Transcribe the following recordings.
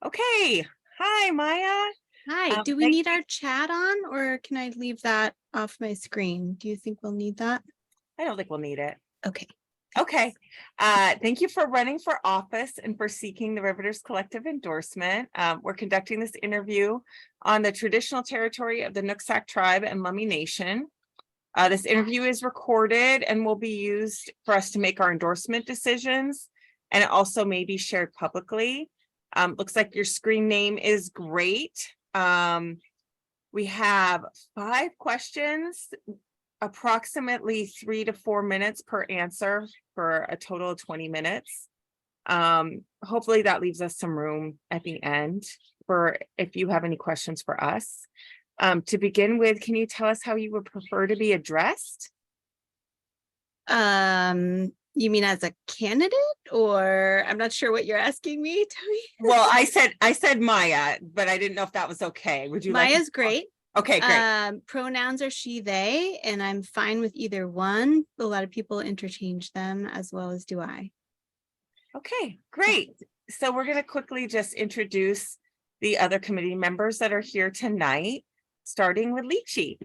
Okay. Hi, Maya. Hi, do we Thank need our chat on or can I leave that off my screen? Do you think we'll need that? I don't think we'll need it. Okay. Okay. Thank you for running for office and for seeking the Riveters Collective endorsement. We're conducting this interview on the traditional territory of the Nooksack tribe and Lummi Nation. This interview is recorded and will be used for us to make our endorsement decisions, and it also may be shared publicly. Looks like your screen name is great. We have 5 questions, approximately 3 to 4 minutes per answer for a total of 20 minutes. Hopefully that leaves us some room at the end for if you have any questions for us. To begin with, can you tell us how you would prefer to be addressed? You mean as a candidate, or I'm not sure what you're asking me, Toby. Well, I said Maya, but I didn't know if that was okay. Would you like? Maya's great. Okay, great. Pronouns are she, they, and I'm fine with either one. A lot of people interchange them, as well as do I. Okay, great. So we're going to quickly just introduce the other committee members that are here tonight, starting with Lychee.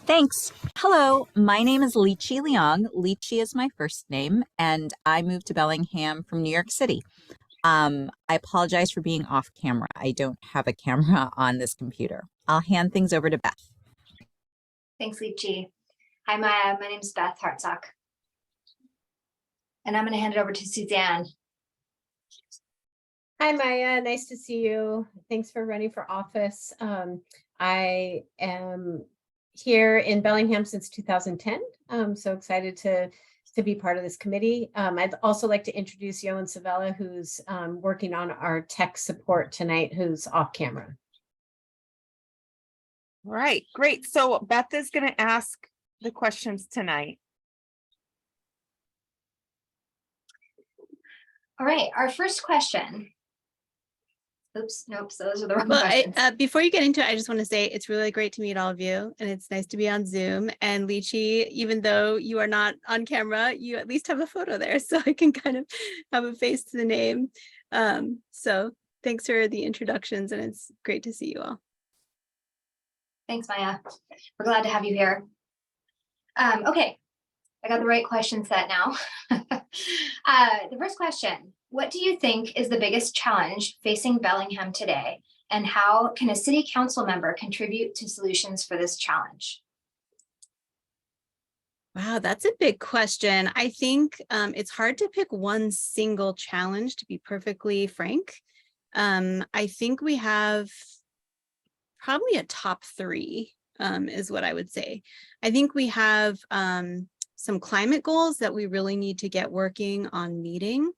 Thanks. Hello, my name is Lychee Leong. Lychee is my first name, and I moved to Bellingham from New York City. I apologize for being off camera. I don't have a camera on this computer. I'll hand things over to Beth. Thanks, Lychee. Hi, Maya. My name is Beth Hartsock. And I'm going to hand it over to Suzanne. Hi, Maya. Nice to see you. Thanks for running for office. I am here in Bellingham since 2010. So excited to be part of this committee. I'd also like to introduce Yoan Savella, who's working on our tech support tonight, who's off camera. All right, great. So Beth is going to ask the questions tonight. All right, our first question. Oops, nope, so those are the wrong questions. Before you get into it, I just want to say it's really great to meet all of you, and it's nice to be on Zoom. And Lychee, even though you are not on camera, you at least have a photo there, so I can kind of have a face to the name. So thanks for the introductions, and it's great to see you all. Thanks, Maya. We're glad to have you here. Okay, I got the right question set now. The first question, what do you think is the biggest challenge facing Bellingham today, and how can a city council member contribute to solutions for this challenge? Wow, that's a big question. I think it's hard to pick one single challenge, to be perfectly frank. I think we have probably a top 3 is what I would say. I think we have some climate goals that we really need to get working on meeting.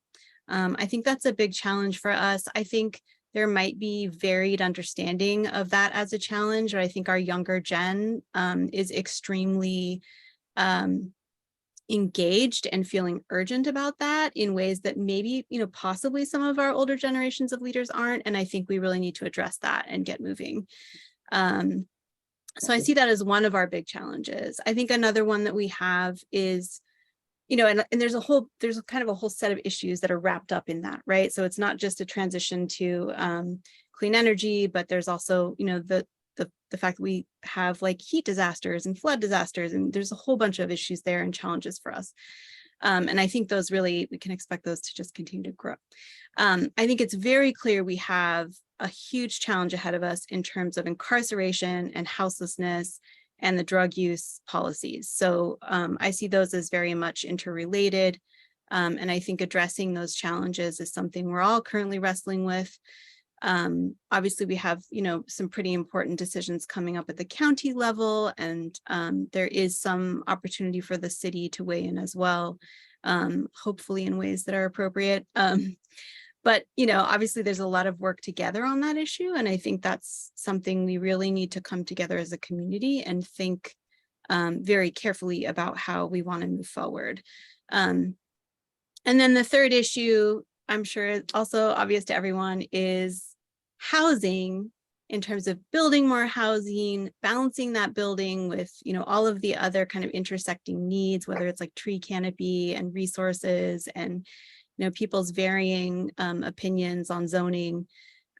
I think that's a big challenge for us. I think there might be varied understanding of that as a challenge, or I think our younger gen is extremely engaged and feeling urgent about that in ways that maybe, possibly some of our older generations of leaders aren't. And I think we really need to address that and get moving. So I see that as one of our big challenges. I think another one that we have is, and there's kind of a whole set of issues that are wrapped up in that, right? So it's not just a transition to clean energy, but there's also, the fact that we have like heat disasters and flood disasters, and there's a whole bunch of issues there and challenges for us. And I think those really, we can expect those to just continue to grow. I think it's very clear we have a huge challenge ahead of us in terms of incarceration and houselessness and the drug use policies. So I see those as very much interrelated. And I think addressing those challenges is something we're all currently wrestling with. Obviously, we have, some pretty important decisions coming up at the county level, and there is some opportunity for the city to weigh in as well, hopefully in ways that are appropriate. But, obviously there's a lot of work together on that issue. And I think that's something we really need to come together as a community and think very carefully about how we want to move forward. And then the third issue, I'm sure it's also obvious to everyone, is housing, in terms of building more housing, balancing that building with, all of the other kind of intersecting needs, whether it's like tree canopy and resources and people's varying opinions on zoning.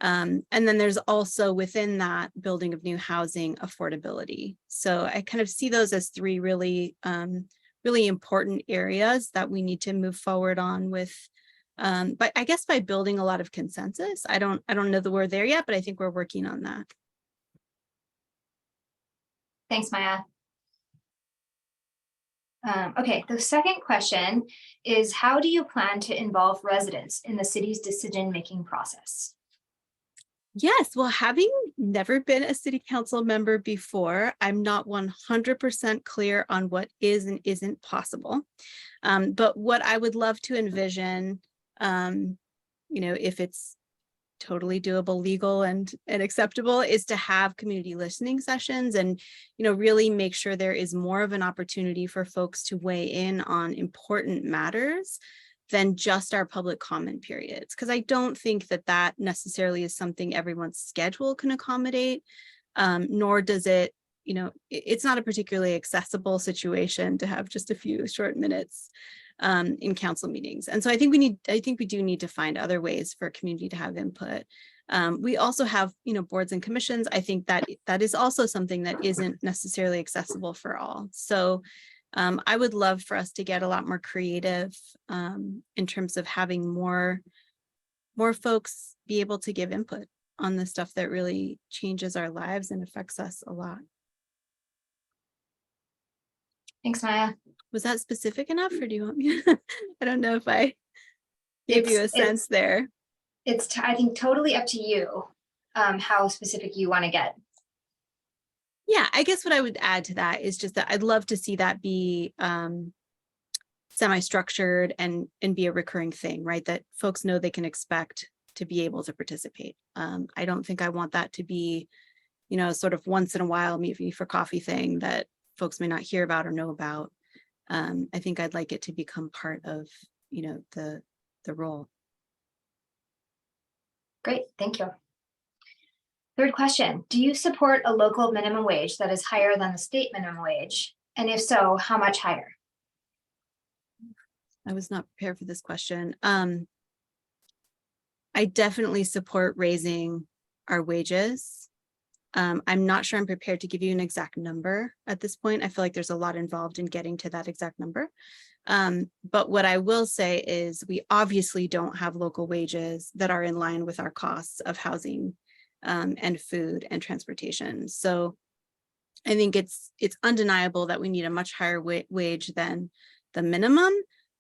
And then there's also within that building of new housing affordability. So I kind of see those as three really, really important areas that we need to move forward on with. But I guess by building a lot of consensus. I don't know that we're there yet, but I think we're working on that. Thanks, Maya. Okay, the second question is, how do you plan to involve residents in the city's decision-making process? Yes, well, having never been a city council member before, I'm not 100% clear on what is and isn't possible. But what I would love to envision, if it's totally doable, legal and acceptable, is to have community listening sessions and, really make sure there is more of an opportunity for folks to weigh in on important matters than just our public comment periods. Because I don't think that necessarily is something everyone's schedule can accommodate, nor does it, it's not a particularly accessible situation to have just a few short minutes in council meetings. And so I think we do need to find other ways for community to have input. We also have, boards and commissions. I think that is also something that isn't necessarily accessible for all. So I would love for us to get a lot more creative in terms of having more folks be able to give input on the stuff that really changes our lives and affects us a lot. Thanks, Maya. Was that specific enough, or do you want me? I don't know if I gave you a sense there. It's, I think, totally up to you how specific you want to get. Yeah, I guess what I would add to that is just that I'd love to see that be semi-structured and be a recurring thing, right? That folks know they can expect to be able to participate. I don't think I want that to be, sort of once in a while meet me for coffee thing that folks may not hear about or know about. I think I'd like it to become part of, the role. Great, thank you. Third question, do you support a local minimum wage that is higher than the state minimum wage? And if so, how much higher? I was not prepared for this question. I definitely support raising our wages. I'm not sure I'm prepared to give you an exact number at this point. I feel like there's a lot involved in getting to that exact number. But what I will say is we obviously don't have local wages that are in line with our costs of housing and food and transportation. So I think it's undeniable that we need a much higher wage than the minimum.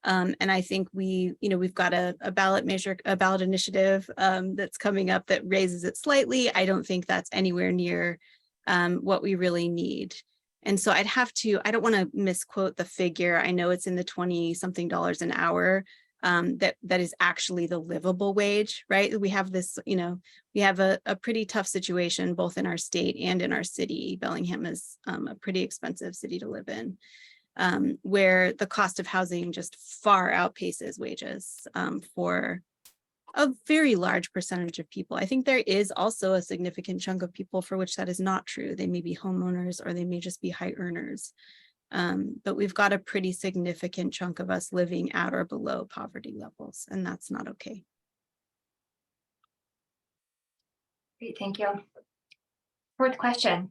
And I think we've got a ballot initiative that's coming up that raises it slightly. I don't think that's anywhere near what we really need. And so I don't want to misquote the figure. I know it's in the $20-something an hour that is actually the livable wage, right? We have this, we have a pretty tough situation both in our state and in our city. Bellingham is a pretty expensive city to live in. Where the cost of housing just far outpaces wages for a very large percentage of people. I think there is also a significant chunk of people for which that is not true. They may be homeowners or they may just be high earners. But we've got a pretty significant chunk of us living at or below poverty levels, and that's not okay. Great, thank you. Fourth question.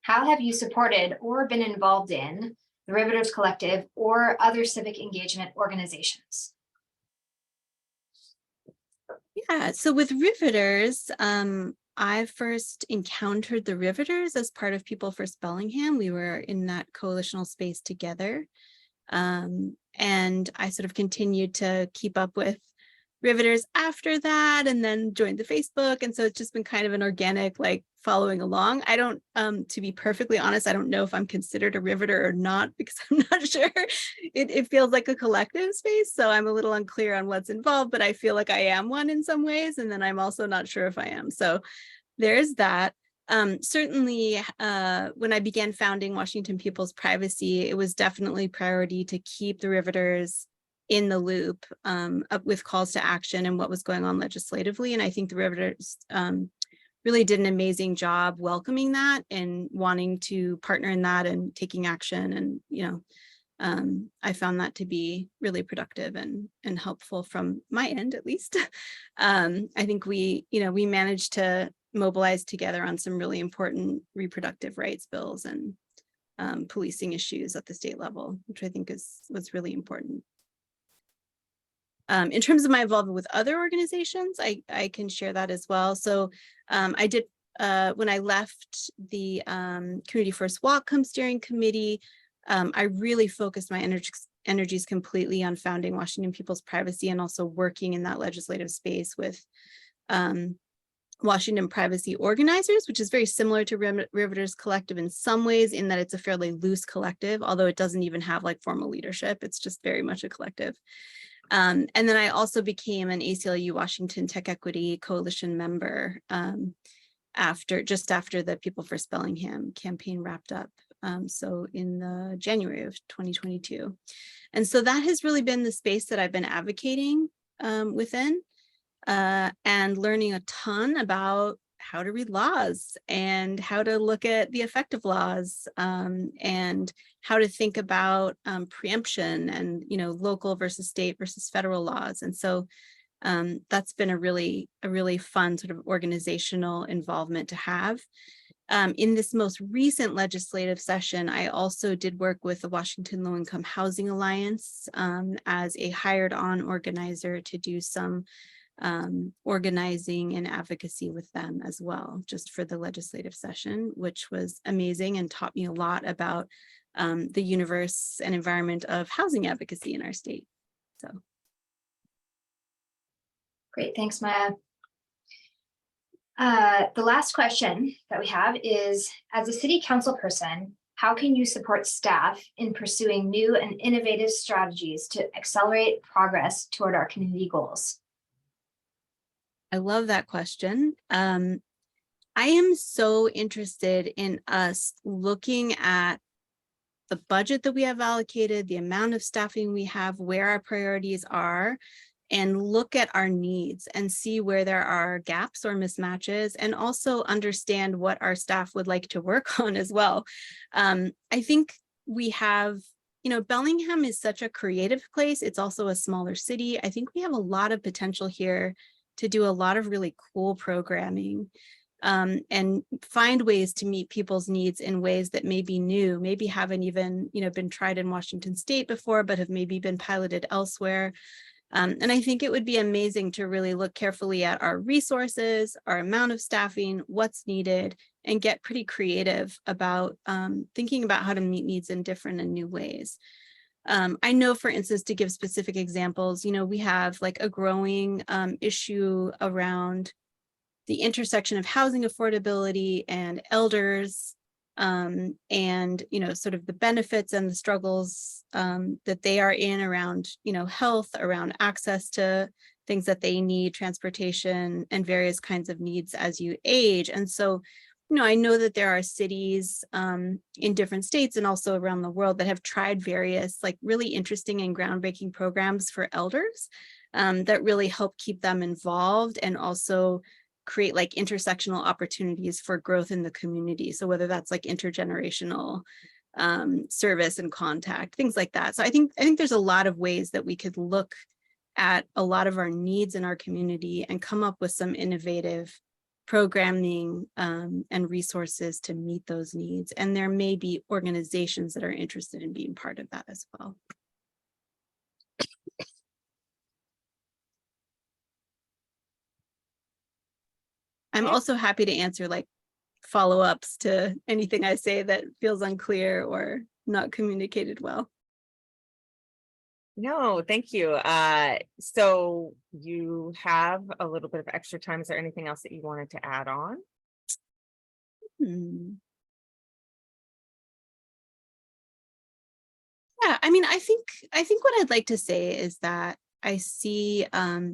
How have you supported or been involved in the Riveters Collective or other civic engagement organizations? Yeah, so with Riveters, I first encountered the Riveters as part of People First Bellingham. We were in that coalitional space together. And I sort of continued to keep up with Riveters after that and then joined the Facebook. And so it's just been kind of an organic, like, following along. I don't, to be perfectly honest, I don't know if I'm considered a Riveter or not, because I'm not sure. It feels like a collective space. So I'm a little unclear on what's involved, but I feel like I am one in some ways. And then I'm also not sure if I am. So there's that. Certainly, when I began founding Washington People's Privacy, it was definitely priority to keep the Riveters in the loop with calls to action and what was going on legislatively. And I think the Riveters really did an amazing job welcoming that and wanting to partner in that and taking action and, I found that to be really productive and helpful from my end, at least. I think we managed to mobilize together on some really important reproductive rights bills and policing issues at the state level, which I think was really important. In terms of my involvement with other organizations, I can share that as well. So I did, when I left the Community First Whatcom steering committee, I really focused my energies completely on founding Washington People's Privacy and also working in that legislative space with Washington privacy organizers, which is very similar to Riveters Collective in some ways, in that it's a fairly loose collective, although it doesn't even have like formal leadership. It's just very much a collective. And then I also became an ACLU Washington Tech Equity Coalition member just after the People for Bellingham campaign wrapped up. So in the January of 2022. And so that has really been the space that I've been advocating within. And learning a ton about how to read laws and how to look at the effect of laws and how to think about preemption and, local versus state versus federal laws. And so that's been a really fun sort of organizational involvement to have. In this most recent legislative session, I also did work with the Washington Low Income Housing Alliance as a hired on organizer to do some organizing and advocacy with them as well, just for the legislative session, which was amazing and taught me a lot about the universe and environment of housing advocacy in our state. So. Great, thanks, Maya. The last question that we have is, as a city council person, how can you support staff in pursuing new and innovative strategies to accelerate progress toward our community goals? I love that question. I am so interested in us looking at the budget that we have allocated, the amount of staffing we have, where our priorities are, and look at our needs and see where there are gaps or mismatches, and also understand what our staff would like to work on as well. I think we have, Bellingham is such a creative place. It's also a smaller city. I think we have a lot of potential here to do a lot of really cool programming and find ways to meet people's needs in ways that may be new, maybe haven't even, been tried in Washington State before, but have maybe been piloted elsewhere. And I think it would be amazing to really look carefully at our resources, our amount of staffing, what's needed, and get pretty creative about thinking about how to meet needs in different and new ways. I know, for instance, to give specific examples, we have like a growing issue around the intersection of housing affordability and elders, and, sort of the benefits and the struggles that they are in around, health, around access to things that they need, transportation, and various kinds of needs as you age. And so, I know that there are cities in different states and also around the world that have tried various like really interesting and groundbreaking programs for elders that really help keep them involved and also create like intersectional opportunities for growth in the community. So whether that's like intergenerational service and contact, things like that. So I think there's a lot of ways that we could look at a lot of our needs in our community and come up with some innovative programming and resources to meet those needs. And there may be organizations that are interested in being part of that as well. I'm also happy to answer like follow-ups to anything I say that feels unclear or not communicated well. No, thank you. So you have a little bit of extra time. Is there anything else that you wanted to add on? Yeah, I mean, I think what I'd like to say is that I see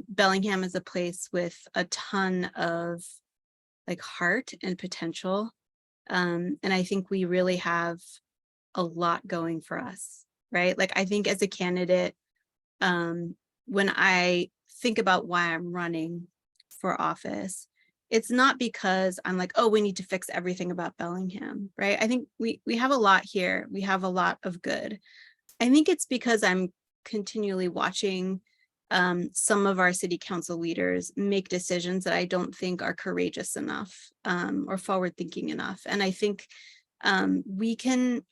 Bellingham as a place with a ton of like heart and potential. And I think we really have a lot going for us, right? Like, I think as a candidate, when I think about why I'm running for office, it's not because I'm like, oh, we need to fix everything about Bellingham, right? I think we have a lot here. We have a lot of good. I think it's because I'm continually watching some of our city council leaders make decisions that I don't think are courageous enough or forward thinking enough. And I think we can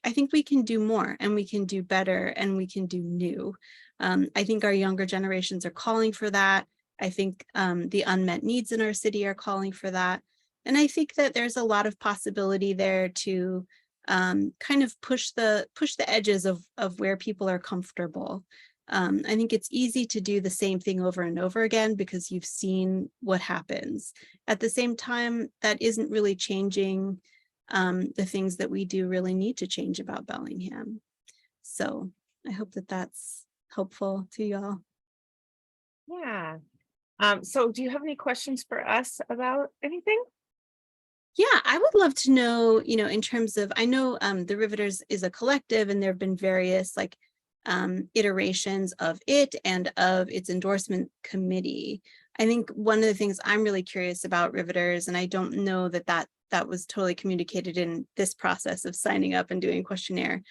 do more, and we can do better, and we can do new. I think our younger generations are calling for that. I think the unmet needs in our city are calling for that. And I think that there's a lot of possibility there to kind of push the edges of where people are comfortable. I think it's easy to do the same thing over and over again because you've seen what happens. At the same time, that isn't really changing the things that we do really need to change about Bellingham. So I hope that that's helpful to y'all. Yeah. So do you have any questions for us about anything? Yeah, I would love to know, in terms of, I know the Riveters is a collective, and there have been various like iterations of it and of its endorsement committee. I think one of the things I'm really curious about Riveters, and I don't know that was totally communicated in this process of signing up and doing a questionnaire,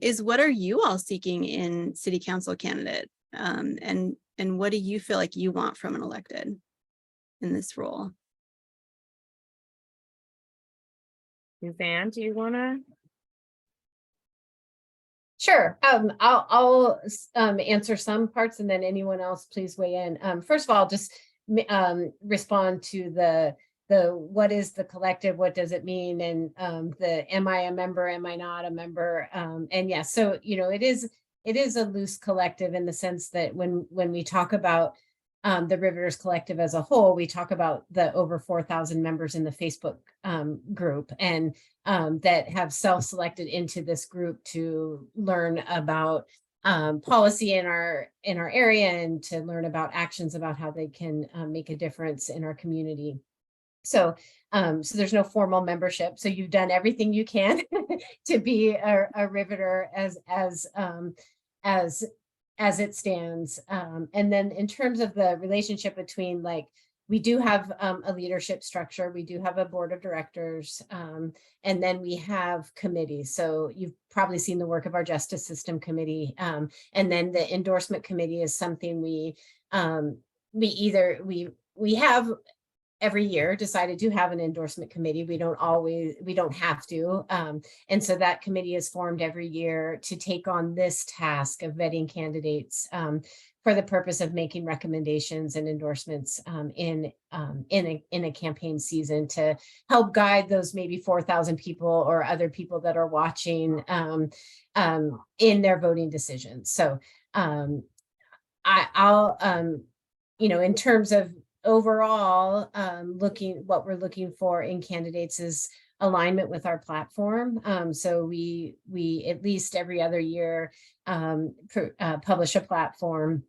is what are you all seeking in city council candidate? And what do you feel like you want from an elected in this role? Suzanne, do you want to? Sure. I'll answer some parts, and then anyone else please weigh in. First of all, just respond to the what is the collective, what does it mean, and the am I a member, am I not a member, and yes, so it is a loose collective in the sense that when we talk about the Riveters Collective as a whole, we talk about the over 4,000 members in the Facebook group, and that have self-selected into this group to learn about policy in our area, and to learn about actions about how they can make a difference in our community. So there's no formal membership. So you've done everything you can to be a Riveter as it stands. And then in terms of the relationship between, like, we do have a leadership structure, we do have a board of directors, and then we have committees. So you've probably seen the work of our justice system committee. And then the endorsement committee is something we have every year decided to have an endorsement committee. We don't have to. And so that committee is formed every year to take on this task of vetting candidates for the purpose of making recommendations and endorsements in a campaign season, to help guide those maybe 4,000 people or other people that are watching in their voting decisions. So I'll in terms of overall, what we're looking for in candidates is alignment with our platform. So we at least every other year publish a platform.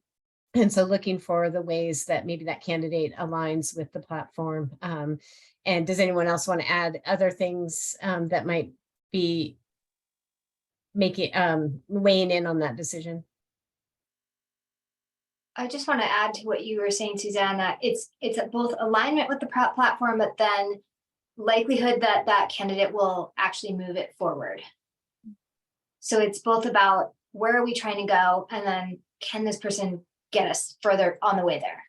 And so looking for the ways that maybe that candidate aligns with the platform. And does anyone else want to add other things that might be weighing in on that decision? I just want to add to what you were saying, Suzanne, that it's both alignment with the platform, but then likelihood that that candidate will actually move it forward. So it's both about where are we trying to go, and then can this person get us further on the way there?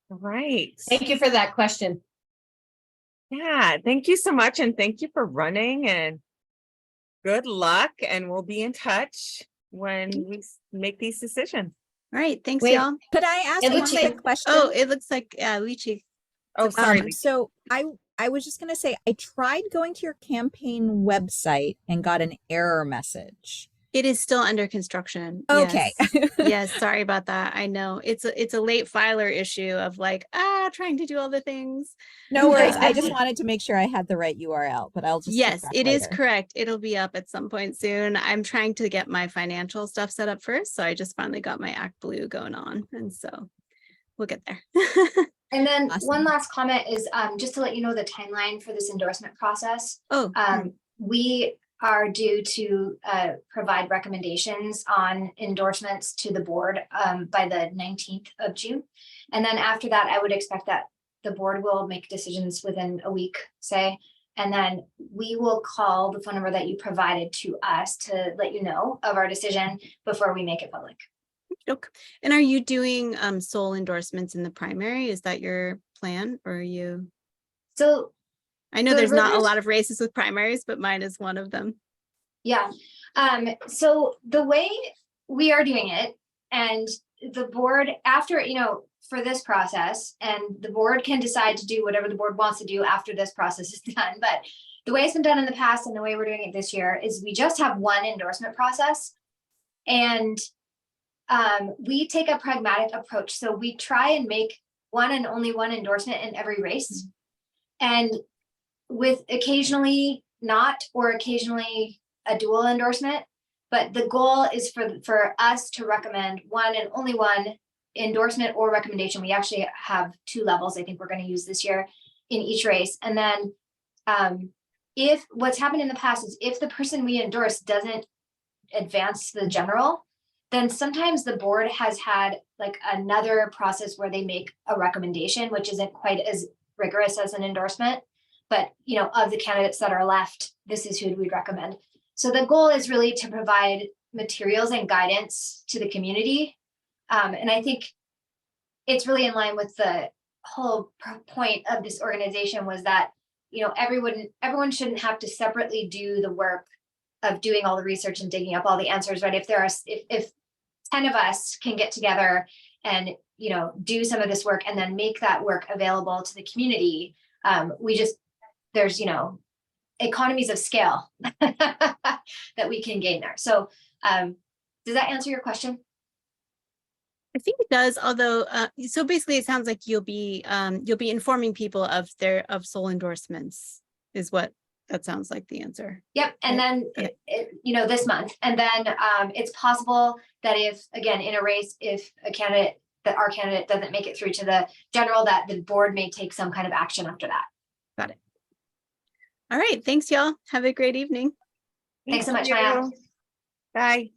Right. Thank you for that question. Yeah, thank you so much. And thank you for running, and good luck. And we'll be in touch when we make these decisions. All right, thanks, Wait. y'all. Could I ask It one looks quick question? Oh, it looks like Lychee. Oh, sorry. So I was just gonna say, I tried going to your campaign website and got an error message. It is still under construction. Okay. Yes. Yes, sorry about that. I know it's a late filer issue of like, trying to do all the things. No worries. I just wanted to make sure I had the right URL, but I'll just Yes, check back it is later. correct. It'll be up at some point soon. I'm trying to get my financial stuff set up first. So I just finally got my Act Blue going on. And so we'll get there. And then Awesome. one last comment is just to let you know the timeline for this endorsement process. Oh, We are due to provide recommendations on endorsements to the board by the 19th of June. And then after that, I would expect that the board will make decisions within a week, say. And then we will call the phone number that you provided to us to let you know of our decision before we make it public. Okay. And are you doing sole endorsements in the primary? Is that your plan, or are you? So I know the there's not a Rivers- lot of races with primaries, but mine is one of them. yeah, so the way we are doing it, and the board after, for this process, and the board can decide to do whatever the board wants to do after this process is done. But the way it's been done in the past and the way we're doing it this year is we just have one endorsement process. And we take a pragmatic approach. So we try and make one and only one endorsement in every race. And with occasionally not, or occasionally a dual endorsement. But the goal is for us to recommend one and only one endorsement or recommendation. We actually have 2 levels I think we're going to use this year in each race. And then if what's happened in the past is if the person we endorse doesn't advance the general, then sometimes the board has had like another process where they make a recommendation, which isn't quite as rigorous as an endorsement. But of the candidates that are left, this is who we'd recommend. So the goal is really to provide materials and guidance to the community. And I think it's really in line with the whole point of this organization was that, everyone shouldn't have to separately do the work of doing all the research and digging up all the answers, right? If 10 of us can get together and, do some of this work and then make that work available to the community, there's, economies of scale that we can gain there. So does that answer your question? I think it does, although so basically it sounds like you'll be informing people of sole endorsements is what that sounds like the answer. Yep. And then this month, and then it's possible that if, again, in a race, if our candidate doesn't make it through to the general, that the board may take some kind of action after that. Got it. All right, thanks y'all. Have a great evening. Thanks so much, you. Maya. Bye.